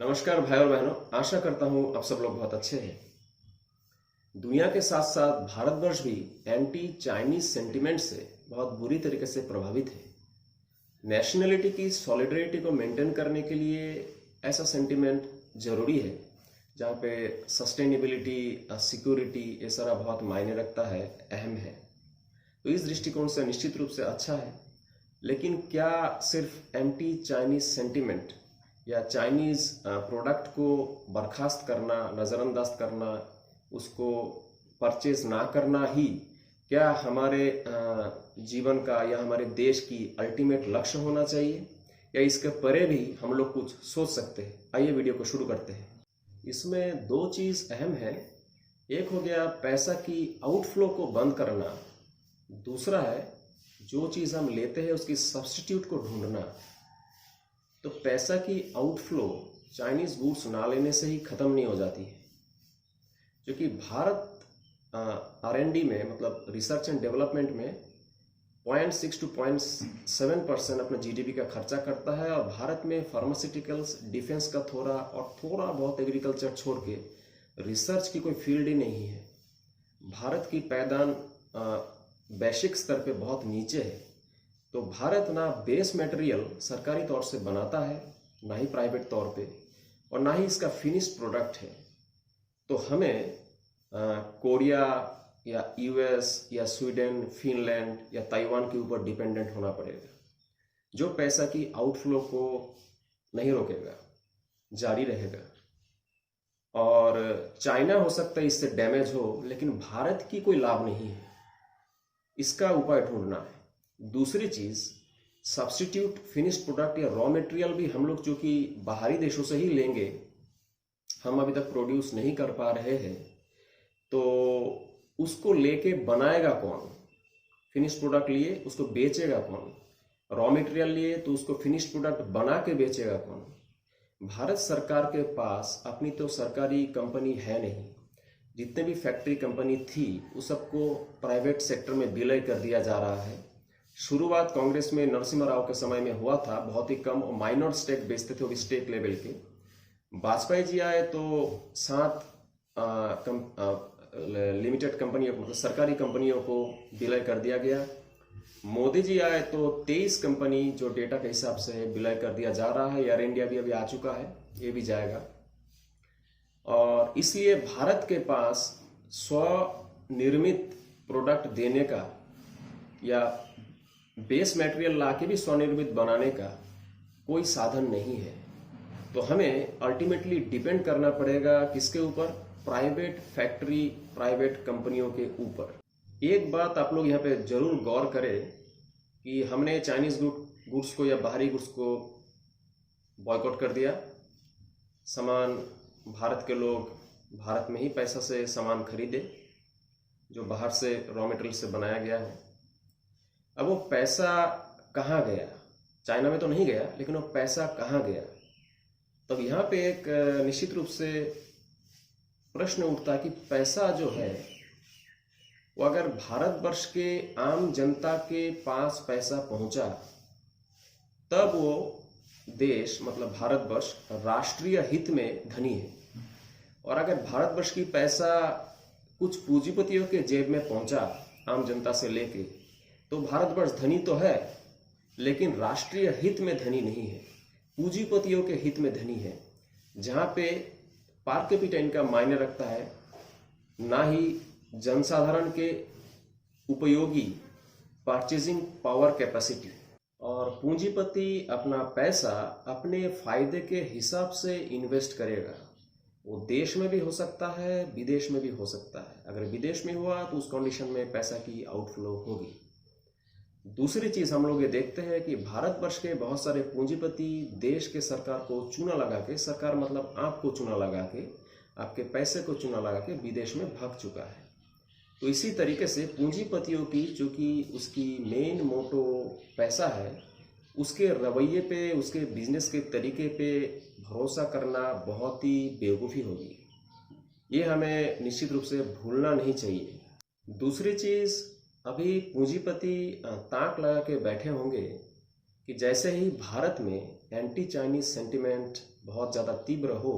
नमस्कार भाई और बहनों, आशा करता हूं आप सब लोग बहुत अच्छे हैं। दुनिया के साथ साथ भारतवर्ष भी एंटी चाइनीज सेंटिमेंट से बहुत बुरी तरीके से प्रभावित है। नेशनलिटी की सॉलिडरिटी को मेंटेन करने के लिए ऐसा सेंटिमेंट जरूरी है जहाँ पे सस्टेनेबिलिटी, सिक्योरिटी ये सारा बहुत मायने रखता है, अहम है। तो इस दृष्टिकोण से निश्चित रूप से अच्छा है। लेकिन क्या सिर्फ एंटी चाइनीज सेंटिमेंट या चाइनीज प्रोडक्ट को बर्खास्त करना, नज़रअंदाज करना, उसको परचेज ना करना ही क्या हमारे जीवन का या हमारे देश की अल्टीमेट लक्ष्य होना चाहिए, या इसके परे भी हम लोग कुछ सोच सकते हैं? आइए वीडियो को शुरू करते हैं। इसमें दो चीज़ अहम है। एक हो गया पैसा की आउटफ्लो को बंद करना, दूसरा है जो चीज़ हम लेते हैं उसकी सब्स्टिट्यूट को ढूंढना। तो पैसा की आउटफ्लो चाइनीज गुड्स ना लेने से ही खत्म नहीं हो जाती है, क्योंकि भारत R&D में, मतलब रिसर्च एंड डेवलपमेंट में 0.6 to 0.7% अपने GDP का खर्चा करता है। और भारत में फार्मास्यूटिकल्स, डिफेंस का थोड़ा और थोड़ा बहुत एग्रीकल्चर छोड़ के रिसर्च की कोई फील्ड ही नहीं है। भारत की पैदान वैश्विक स्तर पे बहुत नीचे है। तो भारत ना बेस मटेरियल सरकारी तौर से बनाता है, ना ही प्राइवेट तौर पे, और ना ही इसका फिनिश्ड प्रोडक्ट है। तो हमें कोरिया या US या स्वीडन, फिनलैंड या ताइवान के ऊपर डिपेंडेंट होना पड़ेगा, जो पैसा की आउटफ्लो को नहीं रोकेगा, जारी रहेगा। और चाइना हो सकता है इससे डैमेज हो, लेकिन भारत की कोई लाभ नहीं है। इसका उपाय ढूंढना है। दूसरी चीज, सब्स्टिट्यूट फिनिश्ड प्रोडक्ट या रॉ मटेरियल भी हम लोग जो कि बाहरी देशों से ही लेंगे, हम अभी तक प्रोड्यूस नहीं कर पा रहे हैं। तो उसको लेके बनाएगा कौन? फिनिश्ड प्रोडक्ट लिए उसको बेचेगा कौन? रॉ मटेरियल लिए तो उसको फिनिश्ड प्रोडक्ट बना के बेचेगा कौन? भारत सरकार के पास अपनी तो सरकारी कंपनी है नहीं। जितने भी फैक्ट्री कंपनी थी उस सबको प्राइवेट सेक्टर में विलय कर दिया जा रहा है। शुरुआत कांग्रेस में नरसिम्हा राव के समय में हुआ था, बहुत ही कम और माइनर स्टेक बेचते थे, वो भी स्टेक लेवल के। वाजपेयी जी आए तो 7 लिमिटेड कंपनियों को, मतलब सरकारी कंपनियों को विलय कर दिया गया। मोदी जी आए तो 23 कंपनी जो डेटा के हिसाब से विलय कर दिया जा रहा है। एयर इंडिया भी अभी आ चुका है, ये भी जाएगा। और इसलिए भारत के पास स्वनिर्मित प्रोडक्ट देने का या बेस मटेरियल ला के भी स्वनिर्मित बनाने का कोई साधन नहीं है। तो हमें अल्टीमेटली डिपेंड करना पड़ेगा किसके ऊपर? प्राइवेट फैक्ट्री, प्राइवेट कंपनियों के ऊपर। एक बात आप लोग यहाँ पे जरूर गौर करें कि हमने चाइनीज गुड्स को या बाहरी गुड्स को बॉयकॉट कर दिया। सामान भारत के लोग भारत में ही पैसा से सामान खरीदे जो बाहर से रॉ मटेरियल से बनाया गया है। अब वो पैसा कहाँ गया? चाइना में तो नहीं गया, लेकिन वो पैसा कहाँ गया? तब यहाँ पे एक निश्चित रूप से प्रश्न उठता है कि पैसा जो है वो अगर भारतवर्ष के आम जनता के पास पैसा पहुंचा, तब वो देश, मतलब भारतवर्ष, राष्ट्रीय हित में धनी है। और अगर भारतवर्ष की पैसा कुछ पूंजीपतियों के जेब में पहुंचा, आम जनता से लेके, तो भारतवर्ष धनी तो है, लेकिन राष्ट्रीय हित में धनी नहीं है, पूंजीपतियों के हित में धनी है, जहां पे पर कैपिटा इनका मायने रखता है, ना ही जनसाधारण के उपयोगी परचेजिंग पावर कैपेसिटी। और पूंजीपति अपना पैसा अपने फायदे के हिसाब से इन्वेस्ट करेगा। वो देश में भी हो सकता है, विदेश में भी हो सकता है। अगर विदेश में हुआ तो उस कंडीशन में पैसा की आउटफ्लो होगी। दूसरी चीज हम लोग ये देखते हैं कि भारतवर्ष के बहुत सारे पूंजीपति देश के सरकार को चूना लगा के, सरकार मतलब आपको चूना लगा के, आपके पैसे को चूना लगा के विदेश में भाग चुका है। तो इसी तरीके से पूंजीपतियों की, जो कि उसकी मेन मोटो पैसा है, उसके रवैये पे, उसके बिजनेस के तरीके पे भरोसा करना बहुत ही बेवकूफ़ी होगी। ये हमें निश्चित रूप से भूलना नहीं चाहिए। दूसरी चीज़, अभी पूंजीपति ताक लगा के बैठे होंगे कि जैसे ही भारत में एंटी चाइनीज सेंटिमेंट बहुत ज़्यादा तीव्र हो,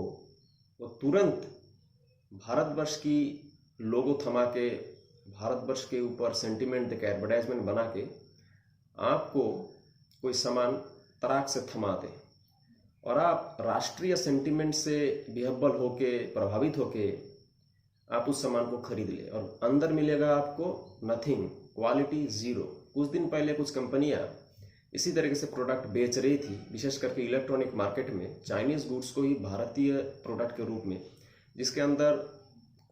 वो तुरंत भारतवर्ष की लोगो थमा के, भारतवर्ष के ऊपर सेंटिमेंट देकर एडवर्टाइजमेंट बना के आपको कोई सामान तराक से थमा दे और आप राष्ट्रीय सेंटिमेंट से विहब्बल होके, प्रभावित होके आप उस सामान को खरीद ले और अंदर मिलेगा आपको नथिंग, क्वालिटी जीरो। कुछ दिन पहले कुछ कंपनियां इसी तरीके से प्रोडक्ट बेच रही थी, विशेष करके इलेक्ट्रॉनिक मार्केट में चाइनीज गुड्स को ही भारतीय प्रोडक्ट के रूप में, जिसके अंदर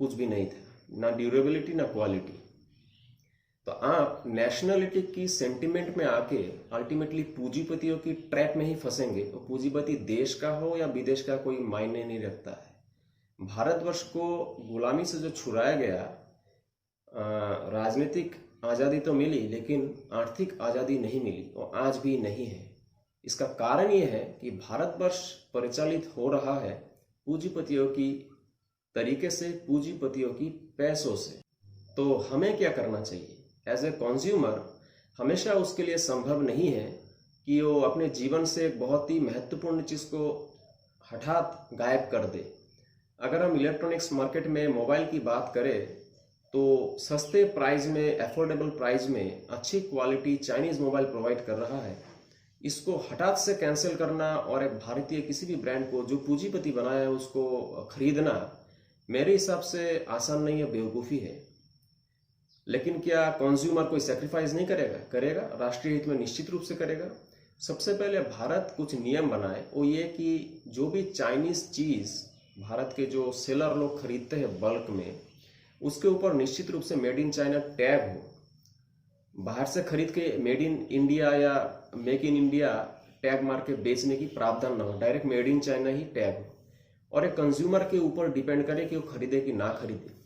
कुछ भी नहीं था, ना ड्यूरेबिलिटी ना क्वालिटी। तो आप नेशनलिटी की सेंटिमेंट में आके अल्टीमेटली पूंजीपतियों की ट्रैप में ही फंसेंगे। तो पूंजीपति देश का हो या विदेश का कोई मायने नहीं रखता है। भारतवर्ष को गुलामी से जो छुड़ाया गया, राजनीतिक आज़ादी तो मिली लेकिन आर्थिक आज़ादी नहीं मिली और आज भी नहीं है। इसका कारण ये है कि भारतवर्ष परिचालित हो रहा है पूंजीपतियों की तरीके से, पूंजीपतियों की पैसों से। तो हमें क्या करना चाहिए? एज ए कंज्यूमर हमेशा उसके लिए संभव नहीं है कि वो अपने जीवन से एक बहुत ही महत्वपूर्ण चीज़ को हठात गायब कर दे। अगर हम इलेक्ट्रॉनिक्स मार्केट में मोबाइल की बात करें तो सस्ते प्राइस में, एफोर्डेबल प्राइस में अच्छी क्वालिटी चाइनीज मोबाइल प्रोवाइड कर रहा है। इसको हठात से कैंसिल करना और एक भारतीय किसी भी ब्रांड को जो पूंजीपति बनाया है उसको खरीदना मेरे हिसाब से आसान नहीं है, बेवकूफ़ी है। लेकिन क्या कंज्यूमर कोई सेक्रीफाइस नहीं करेगा? करेगा, राष्ट्रीय हित में निश्चित रूप से करेगा। सबसे पहले भारत कुछ नियम बनाए, वो ये कि जो भी चाइनीज चीज़ भारत के जो सेलर लोग खरीदते हैं बल्क में, उसके ऊपर निश्चित रूप से मेड इन चाइना टैग हो। बाहर से खरीद के मेड इन इंडिया या मेक इन इंडिया टैग मार के बेचने की प्रावधान ना हो, direct made in China he tag हो और एक कंज्यूमर के ऊपर डिपेंड करे कि वो खरीदे कि ना खरीदे।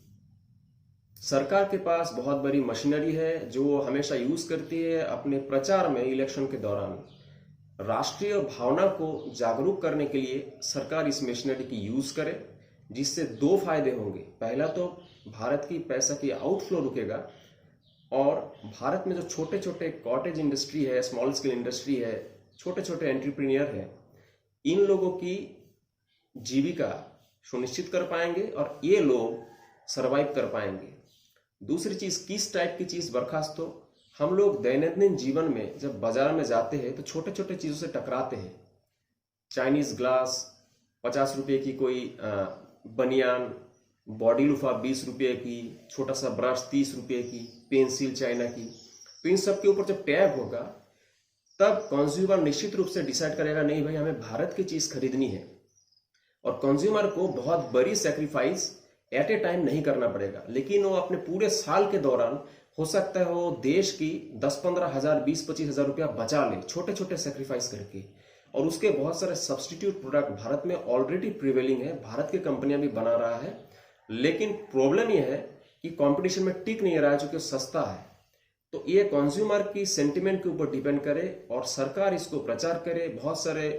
सरकार के पास बहुत बड़ी मशीनरी है जो वो हमेशा यूज करती है अपने प्रचार में। इलेक्शन के दौरान राष्ट्रीय भावना को जागरूक करने के लिए सरकार इस मशीनरी की यूज करे, जिससे दो फायदे होंगे। पहला तो भारत की पैसा की आउटफ्लो रुकेगा और भारत में जो छोटे छोटे कॉटेज इंडस्ट्री है, स्मॉल स्केल इंडस्ट्री है, छोटे छोटे एंटरप्रेन्योर है, इन लोगों की जीविका सुनिश्चित कर पाएंगे और ये लोग सरवाइव कर पाएंगे। दूसरी चीज, किस टाइप की चीज बर्खास्त हो? हम लोग दैनंदिन जीवन में जब बाजार में जाते हैं तो छोटे छोटे चीजों से टकराते हैं। चाइनीज ग्लास 50 रुपये की, कोई बनियान, बॉडी लुफा 20 रुपये की, छोटा सा ब्रश 30 रुपये की, पेंसिल चाइना की। तो इन सब के ऊपर जब टैग होगा तब कंज्यूमर निश्चित रूप से डिसाइड करेगा नहीं भाई हमें भारत की चीज खरीदनी है। और कंज्यूमर को बहुत बड़ी सेक्रीफाइस एट ए टाइम नहीं करना पड़ेगा, लेकिन वो अपने पूरे साल के दौरान हो सकता है वो देश की 10-15 हजार, 20-25 हजार रुपया बचा ले छोटे छोटे सेक्रीफाइस करके। और उसके बहुत सारे सब्सटीट्यूट प्रोडक्ट भारत में ऑलरेडी प्रिवेलिंग है, भारत की कंपनियां भी बना रहा है। लेकिन प्रॉब्लम यह है कि कंपटीशन में टिक नहीं रहा है क्योंकि सस्ता है। तो ये कंज्यूमर की सेंटिमेंट के ऊपर डिपेंड करे और सरकार इसको प्रचार करे। बहुत सारे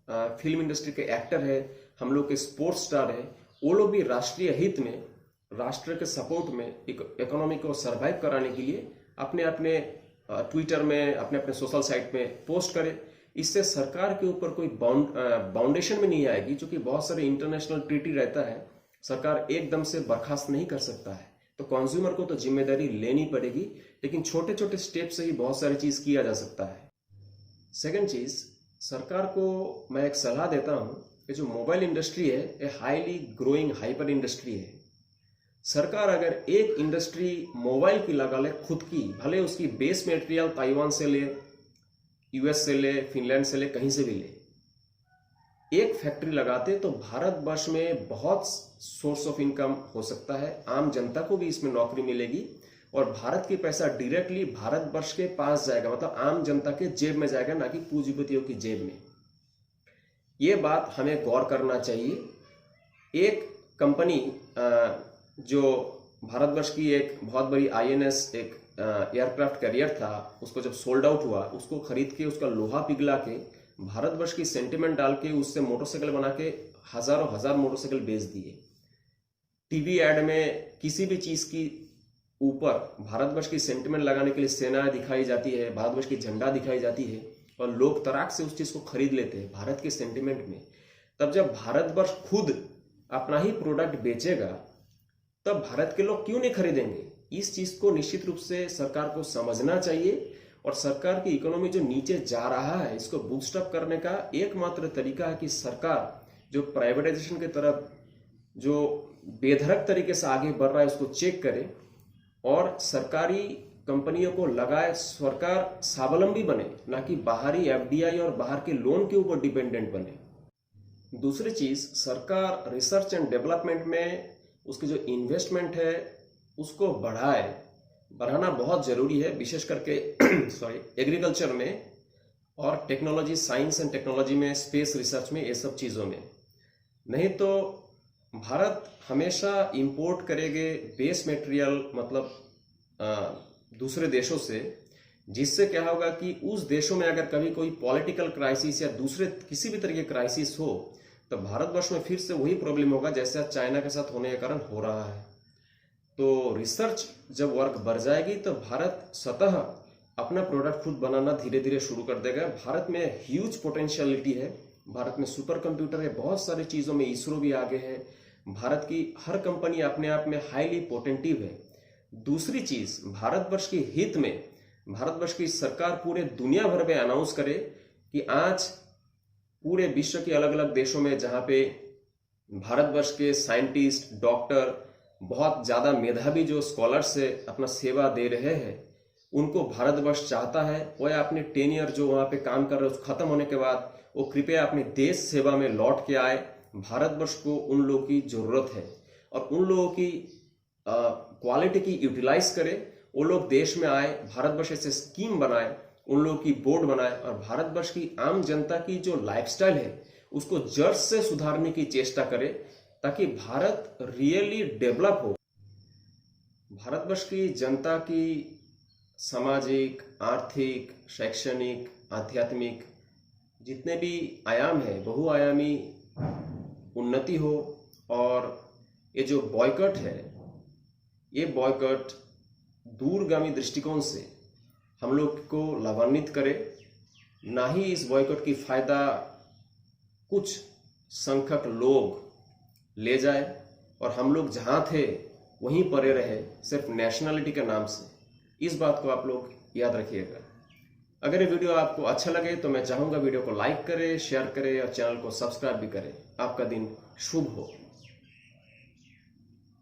फिल्म इंडस्ट्री के एक्टर है, हम लोग के स्पोर्ट्स स्टार है, वो लोग भी राष्ट्रीय हित में, राष्ट्र के सपोर्ट में इकोनॉमी को सर्वाइव कराने के लिए अपने अपने ट्विटर में, अपने अपने सोशल साइट में पोस्ट करें। इससे सरकार के ऊपर कोई बाउंडेशन में नहीं आएगी, क्योंकि बहुत सारे इंटरनेशनल ट्रीटी रहता है, सरकार एकदम से बर्खास्त नहीं कर सकता है। तो कंज्यूमर को तो जिम्मेदारी लेनी पड़ेगी, लेकिन छोटे छोटे स्टेप से ही बहुत सारी चीज किया जा सकता है। सेकंड चीज, सरकार को मैं एक सलाह देता हूं कि जो मोबाइल इंडस्ट्री है ये हाईली ग्रोइंग हाइपर इंडस्ट्री है। सरकार अगर एक इंडस्ट्री मोबाइल की लगा ले खुद की, भले उसकी बेस मटेरियल ताइवान से ले, यूएस से ले, फिनलैंड से ले, कहीं से भी ले, एक फैक्ट्री लगाते तो भारतवर्ष में बहुत सोर्स ऑफ इनकम हो सकता है, आम जनता को भी इसमें नौकरी मिलेगी और भारत की पैसा डायरेक्टली भारतवर्ष के पास जाएगा, मतलब आम जनता के जेब में जाएगा, ना कि पूंजीपतियों की जेब में। ये बात हमें गौर करना चाहिए। एक कंपनी जो भारतवर्ष की एक बहुत बड़ी आईएनएस, एक एयरक्राफ्ट कैरियर था, उसको जब सोल्ड आउट हुआ, उसको खरीद के उसका लोहा पिघला के भारतवर्ष की सेंटिमेंट डाल के उससे मोटरसाइकिल बना के हजारों हजार मोटरसाइकिल बेच दिए। टीवी एड में किसी भी चीज की ऊपर भारतवर्ष की सेंटिमेंट लगाने के लिए सेना दिखाई जाती है, भारतवर्ष की झंडा दिखाई जाती है, और लोग तराक से उस चीज को खरीद लेते हैं भारत के सेंटिमेंट में, तब जब भारतवर्ष खुद अपना ही प्रोडक्ट बेचेगा तब भारत के लोग क्यों नहीं खरीदेंगे? इस चीज को निश्चित रूप से सरकार को समझना चाहिए और सरकार की इकोनॉमी जो नीचे जा रहा है इसको बूस्टअप करने का एकमात्र तरीका है कि सरकार जो प्राइवेटाइजेशन की तरफ जो बेधड़क तरीके से आगे बढ़ रहा है उसको चेक करे और सरकारी कंपनियों को लगाए, सरकार स्वावलंबी बने, ना कि बाहरी एफडीआई और बाहर के लोन के ऊपर डिपेंडेंट बने। दूसरी चीज, सरकार रिसर्च एंड डेवलपमेंट में उसकी जो इन्वेस्टमेंट है उसको बढ़ाना बहुत जरूरी है, विशेष करके एग्रीकल्चर में और टेक्नोलॉजी, साइंस एंड टेक्नोलॉजी में, स्पेस रिसर्च में, ये सब चीजों में। नहीं तो भारत हमेशा इंपोर्ट करेंगे बेस मटेरियल, मतलब दूसरे देशों से, जिससे क्या होगा कि उस देशों में अगर कभी कोई पॉलिटिकल क्राइसिस या दूसरे किसी भी तरह की क्राइसिस हो तो भारतवर्ष में फिर से वही प्रॉब्लम होगा जैसे आज चाइना के साथ होने के कारण हो रहा है। तो रिसर्च जब वर्क बढ़ जाएगी तो भारत स्वतः अपना प्रोडक्ट खुद बनाना धीरे धीरे शुरू कर देगा। भारत में ह्यूज पोटेंशियलिटी है, भारत में सुपर कंप्यूटर है, बहुत सारी चीजों में इसरो भी आगे है, भारत की हर कंपनी अपने आप में हाईली पोटेंटिव है। दूसरी चीज, भारतवर्ष के हित में भारतवर्ष की सरकार पूरे दुनिया भर में अनाउंस करे कि आज पूरे विश्व के अलग अलग देशों में जहां पे भारतवर्ष के साइंटिस्ट, डॉक्टर, बहुत ज्यादा मेधावी जो स्कॉलर्स से अपना सेवा दे रहे हैं, उनको भारतवर्ष चाहता है वो अपने 10 ईयर जो वहां पे काम कर रहे हैं खत्म होने के बाद वो कृपया अपने देश सेवा में लौट के आए। भारतवर्ष को उन लोगों की जरूरत है और उन लोगों की क्वालिटी की यूटिलाइज करे। वो लोग देश में आए, भारतवर्ष ऐसे स्कीम बनाए, उन लोगों की बोर्ड बनाए और भारतवर्ष की आम जनता की जो लाइफस्टाइल है उसको जड़ से सुधारने की चेष्टा करे ताकि भारत रियली डेवलप हो। भारतवर्ष की जनता की सामाजिक, आर्थिक, शैक्षणिक, आध्यात्मिक जितने भी आयाम है बहुआयामी उन्नति हो और ये जो बॉयकॉट है ये बॉयकॉट दूरगामी दृष्टिकोण से हम लोग को लाभान्वित करे, ना ही इस बॉयकॉट की फायदा कुछ संख्यक लोग ले जाए और हम लोग जहां थे वहीं पड़े रहे सिर्फ नेशनलिटी के नाम से। इस बात को आप लोग याद रखिएगा। अगर ये वीडियो आपको अच्छा लगे तो मैं चाहूंगा वीडियो को लाइक करें, शेयर करें और चैनल को सब्सक्राइब भी करें। आपका दिन शुभ हो।